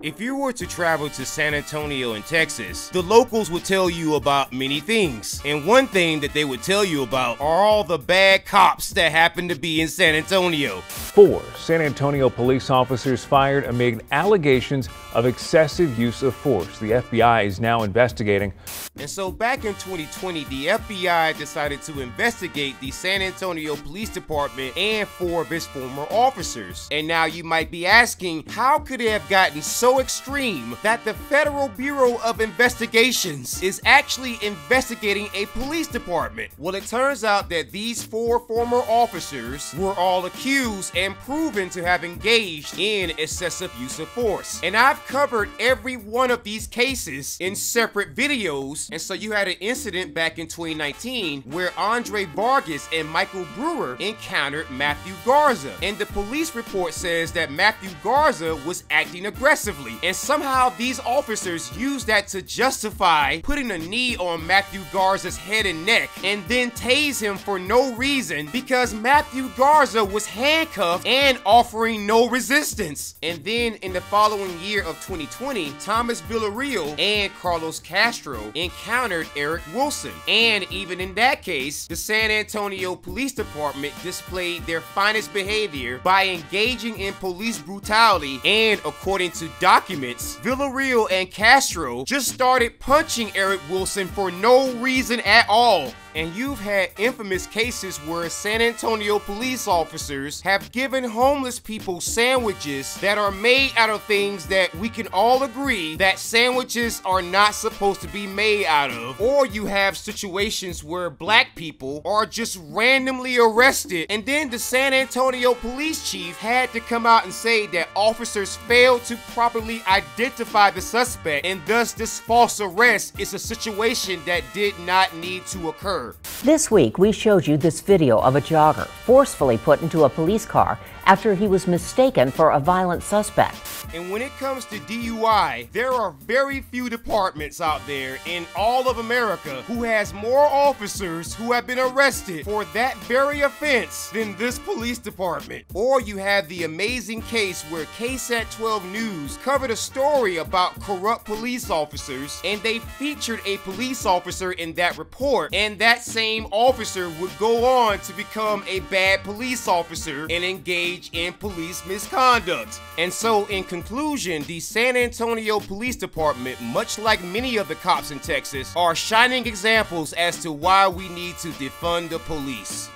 If you were to travel to San Antonio in Texas, the locals would tell you about many things. And one thing that they would tell you about are all the bad cops that happen to be in San Antonio. 4 San Antonio police officers fired amid allegations of excessive use of force. The FBI is now investigating. And so back in 2020, the FBI decided to investigate the San Antonio Police Department and 4 of its former officers. And now you might be asking, how could it have gotten so extreme that the Federal Bureau of Investigations is actually investigating a police department? Well, it turns out that these 4 former officers were all accused and proven to have engaged in excessive use of force. And I've covered every one of these cases in separate videos. And so you had an incident back in 2019 where Andre Vargas and Michael Brewer encountered Matthew Garza. And the police report says that Matthew Garza was acting aggressively. And somehow these officers used that to justify putting a knee on Matthew Garza's head and neck and then tase him for no reason because Matthew Garza was handcuffed and offering no resistance. And then in the following year of 2020, Thomas Villarreal and Carlos Castro encountered Eric Wilson. And even in that case, the San Antonio Police Department displayed their finest behavior by engaging in police brutality, and according to documents, Villarreal and Castro just started punching Eric Wilson for no reason at all. And you've had infamous cases where San Antonio police officers have given homeless people sandwiches that are made out of things that we can all agree that sandwiches are not supposed to be made out of. Or you have situations where black people are just randomly arrested, and then the San Antonio police chief had to come out and say that officers failed to properly identify the suspect, and thus this false arrest is a situation that did not need to occur. This week, we showed you this video of a jogger forcefully put into a police car after he was mistaken for a violent suspect. And when it comes to DUI, there are very few departments out there in all of America who has more officers who have been arrested for that very offense than this police department. Or you have the amazing case where KSAT 12 News covered a story about corrupt police officers, and they featured a police officer in that report, and that same officer would go on to become a bad police officer and engage in police misconduct. And so in conclusion, the San Antonio Police Department, much like many of the cops in Texas, are shining examples as to why we need to defund the police.